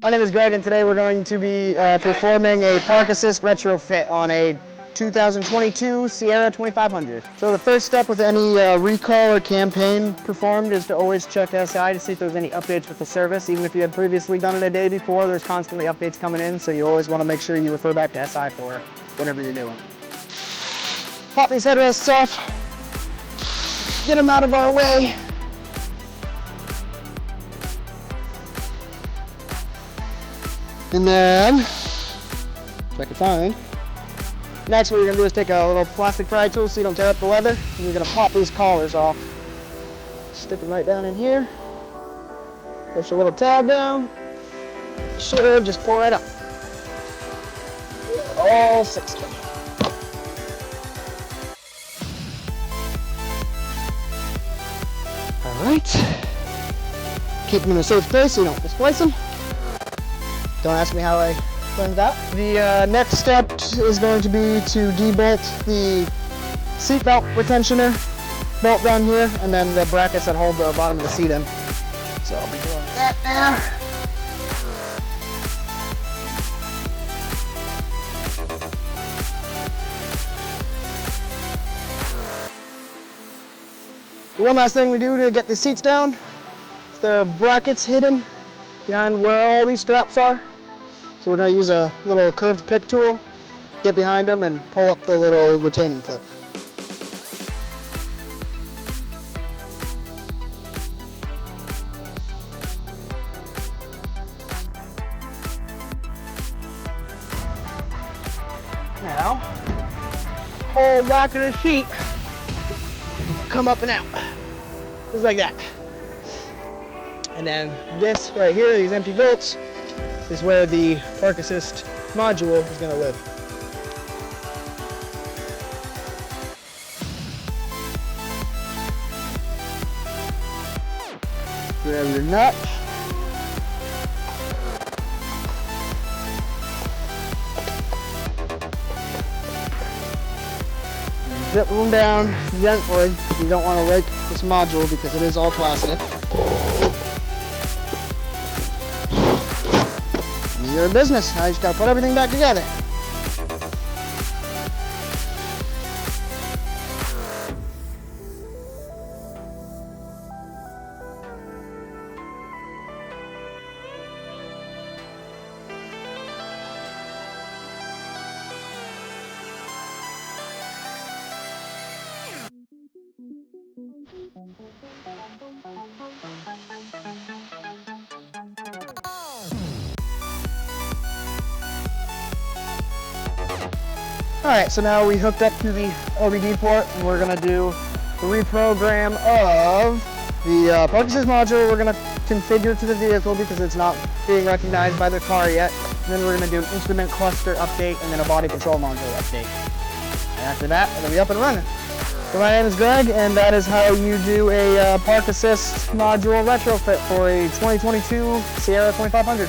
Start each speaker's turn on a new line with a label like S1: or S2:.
S1: My name is Greg, and today we're going to be performing a park assist retrofit on a 2022 Sierra 2500. So the first step with any recall or campaign performed is to always check SI to see if there's any updates with the service. Even if you had previously done it a day before, there's constantly updates coming in, so you always want to make sure you refer back to SI for whatever you're doing. Pop these headrests off, get them out of our way. And then, if I can find, next what you're gonna do is take a little plastic pry tool so you don't tear up the leather, and you're gonna pop these collars off. Stick them right down in here. Push a little tab down. Should just pull right up. All 6 of them. All right. Keep them in a safe place so you don't displace them. Don't ask me how I learned that. The next step is going to be to debolt the seat belt retentioner bolt down here, and then the brackets that hold the bottom of the seat in. So I'll be doing that now. One last thing we do to get the seats down, the brackets hidden behind where all these straps are. So we're going to use a little curved pick tool, get behind them, and pull up the little retaining clip. Now, whole back of the sheet come up and out, just like that. And then this right here, these empty bolts, is where the park assist module is going to live. Grab your nut. Zip them down gently. You don't want to rake this module because it is all plastic. Your business. Now you just gotta put everything back together. Alright, so now we hooked up to the Blvd port, and we're going to do the reprogram of the park assist module. We're going to configure to the vehicle because it's not being recognized by the car yet. And then we're going to do an instrument cluster update and then a body control module update. And after that, it'll be up and running. So my name is Greg, and that is how you do a park assist module retrofit for a 2022 Sierra 2500.